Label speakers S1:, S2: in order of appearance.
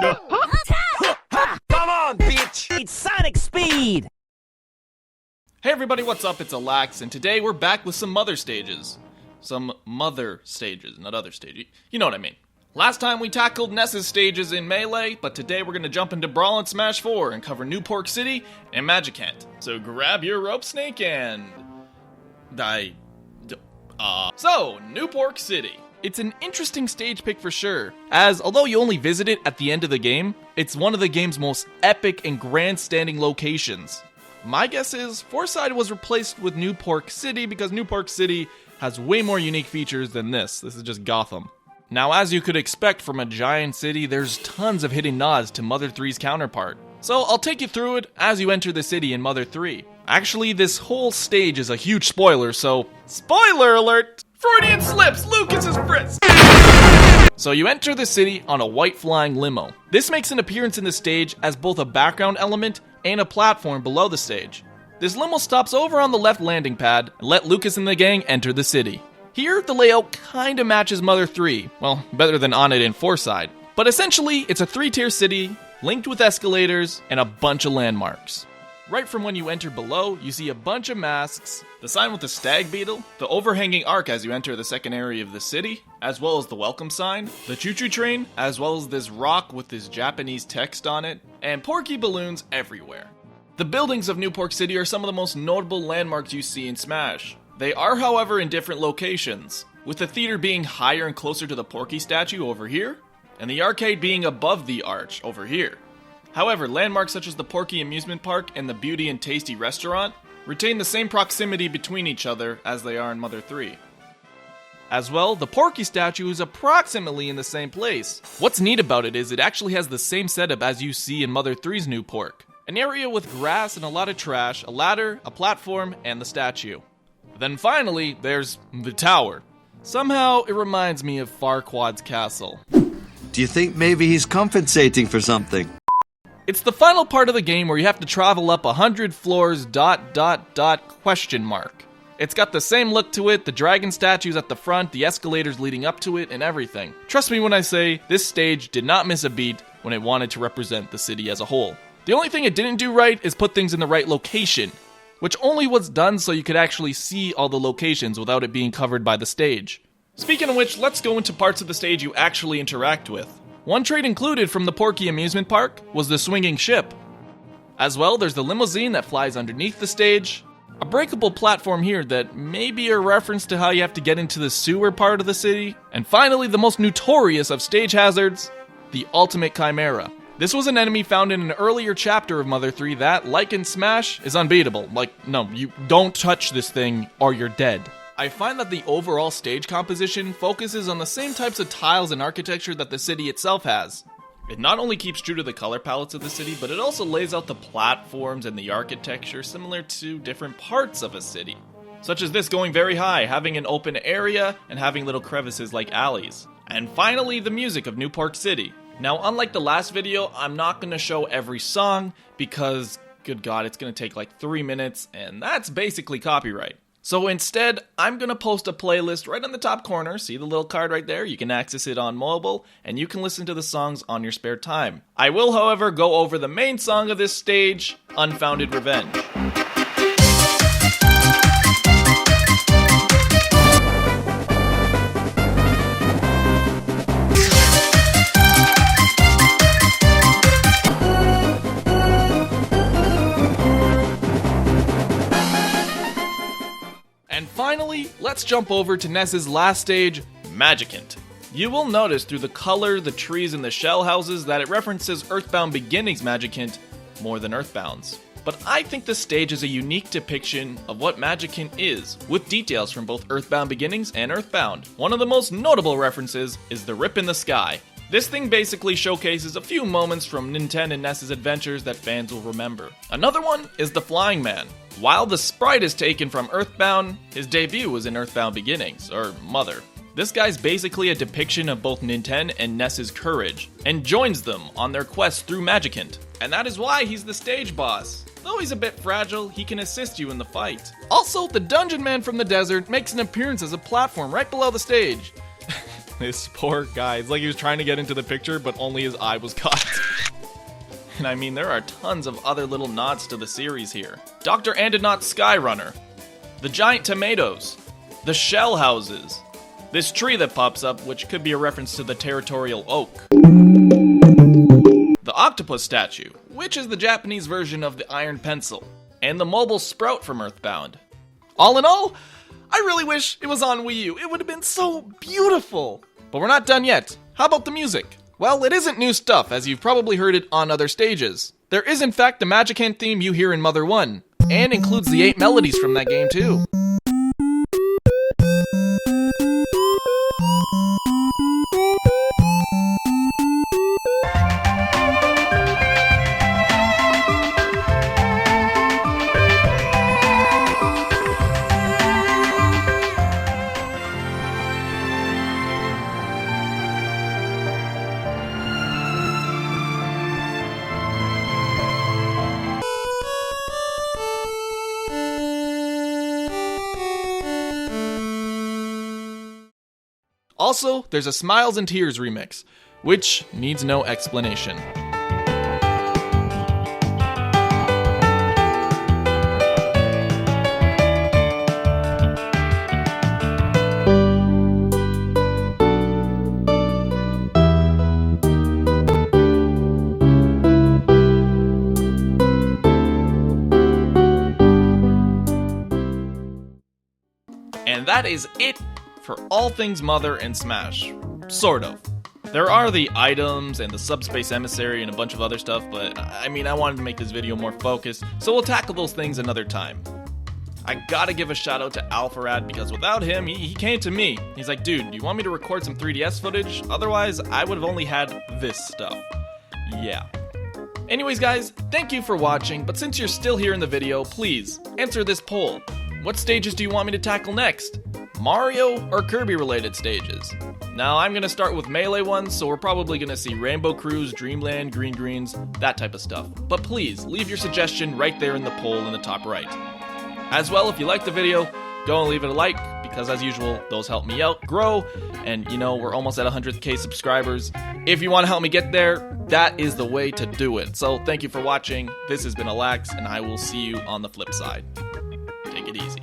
S1: Come on, bitch!
S2: It's Sonic Speed!
S3: Hey everybody, what's up? It's Alax, and today we're back with some mother stages. Some mother stages, not other stages. You know what I mean. Last time we tackled Ness's stages in Melee, but today we're gonna jump into Brawl and Smash 4 and cover New Pork City and Magicant. So grab your rope snake and... So, New Pork City. It's an interesting stage pick for sure, as although you only visit it at the end of the game, it's one of the game's most epic and grandstanding locations. My guess is Fourside was replaced with New Pork City because New Pork City has way more unique features than this. This is just Gotham. Now, as you could expect from a giant city, there's tons of hidden nods to Mother 3's counterpart. So I'll take you through it as you enter the city in Mother 3. Actually, this whole stage is a huge spoiler, so spoiler alert! Freudian slips, Lucas is frisked! So you enter the city on a white flying limo. This makes an appearance in the stage as both a background element and a platform below the stage. This limo stops over on the left landing pad and let Lucas and the gang enter the city. Here, the layout kinda matches Mother 3, well, better than Onett and Fourside. But essentially, it's a 3-tier city, linked with escalators, and a bunch of landmarks. Right from when you enter below, you see a bunch of masks, the sign with the stag beetle, the overhanging arc as you enter the second area of the city, as well as the welcome sign, the choo-choo train, as well as this rock with this Japanese text on it, and porky balloons everywhere. The buildings of New Pork City are some of the most notable landmarks you see in Smash. They are, however, in different locations, with the theater being higher and closer to the Porky statue over here, and the arcade being above the arch over here. However, landmarks such as the Porky Amusement Park and the Beauty and Tasty Restaurant retain the same proximity between each other as they are in Mother 3. As well, the Porky statue is approximately in the same place. What's neat about it is it actually has the same setup as you see in Mother 3's New Pork. An area with grass and a lot of trash, a ladder, a platform, and the statue. Then finally, there's the tower. Somehow, it reminds me of Farquaad's castle.
S4: Do you think maybe he's compensating for something?
S3: It's the final part of the game where you have to travel up 100 floors ... question mark. It's got the same look to it, the dragon statues at the front, the escalators leading up to it, and everything. Trust me when I say, this stage did not miss a beat when it wanted to represent the city as a whole. The only thing it didn't do right is put things in the right location, which only was done so you could actually see all the locations without it being covered by the stage. Speaking of which, let's go into parts of the stage you actually interact with. One trait included from the Porky Amusement Park was the swinging ship. As well, there's the limousine that flies underneath the stage, a breakable platform here that may be a reference to how you have to get into the sewer part of the city, and finally the most notorious of stage hazards, the Ultimate Chimera. This was an enemy found in an earlier chapter of Mother 3 that, like in Smash, is unbeatable. Like, no, you don't touch this thing or you're dead. I find that the overall stage composition focuses on the same types of tiles and architecture that the city itself has. It not only keeps true to the color palettes of the city, but it also lays out the platforms and the architecture similar to different parts of a city. Such as this going very high, having an open area, and having little crevices like alleys. And finally, the music of New Pork City. Now, unlike the last video, I'm not going to show every song because, good God, it's going to take like 3 minutes, and that's basically copyright. So instead, I'm going to post a playlist right on the top corner. See the little card right there? You can access it on mobile, and you can listen to the songs on your spare time. I will, however, go over the main song of this stage, Unfounded Revenge. And finally, let's jump over to Ness's last stage, Magicant. You will notice through the color, the trees, and the shell houses that it references Earthbound Beginnings Magicant more than Earthbound's. But I think the stage is a unique depiction of what Magicant is, with details from both Earthbound Beginnings and Earthbound. One of the most notable references is the Rip in the Sky. This thing basically showcases a few moments from Nintendo and Ness's adventures that fans will remember. Another one is the Flying Man. While the sprite is taken from Earthbound, his debut was in Earthbound Beginnings, or Mother. This guy's basically a depiction of both Nintendo and Ness's courage, and joins them on their quest through Magicant. And that is why he's the stage boss. Though he's a bit fragile, he can assist you in the fight. Also, the Dungeon Man from the desert makes an appearance as a platform right below the stage. This poor guy. It's like he was trying to get into the picture, but only his eye was caught. And I mean, there are tons of other little nods to the series here. Dr. Andonot's Skyrunner. The giant tomatoes. The shell houses. This tree that pops up, which could be a reference to the territorial oak. The octopus statue, which is the Japanese version of the iron pencil. And the mobile sprout from Earthbound. All in all, I really wish it was on Wii U. It would have been so beautiful. But we're not done yet. How about the music? Well, it isn't new stuff, as you've probably heard it on other stages. There is in fact the Magicant theme you hear in Mother 1, and includes the 8 melodies from that game too. Also, there's a Smiles and Tears remix, which needs no explanation. And that is it for all things Mother and Smash. Sort of. There are the items and the subspace emissary and a bunch of other stuff, but I mean, I wanted to make this video more focused, so we'll tackle those things another time. I gotta give a shout out to Alpharad, because without him, he came to me. He's like, dude, do you want me to record some 3DS footage? Otherwise, I would have only had this stuff. Yeah. Anyways guys, thank you for watching, but since you're still here in the video, please, answer this poll. What stages do you want me to tackle next? Mario or Kirby related stages? Now I'm gonna start with melee ones, so we're probably gonna see Rainbow Cruise, Dreamland, Green Greens, that type of stuff. But please, leave your suggestion right there in the poll in the top right. As well, if you liked the video, go and leave it a like, because as usual, those help me out, grow, and you know, we're almost at 100k subscribers. If you want to help me get there, that is the way to do it. So thank you for watching, this has been Alax, and I will see you on the flip side. Take it easy.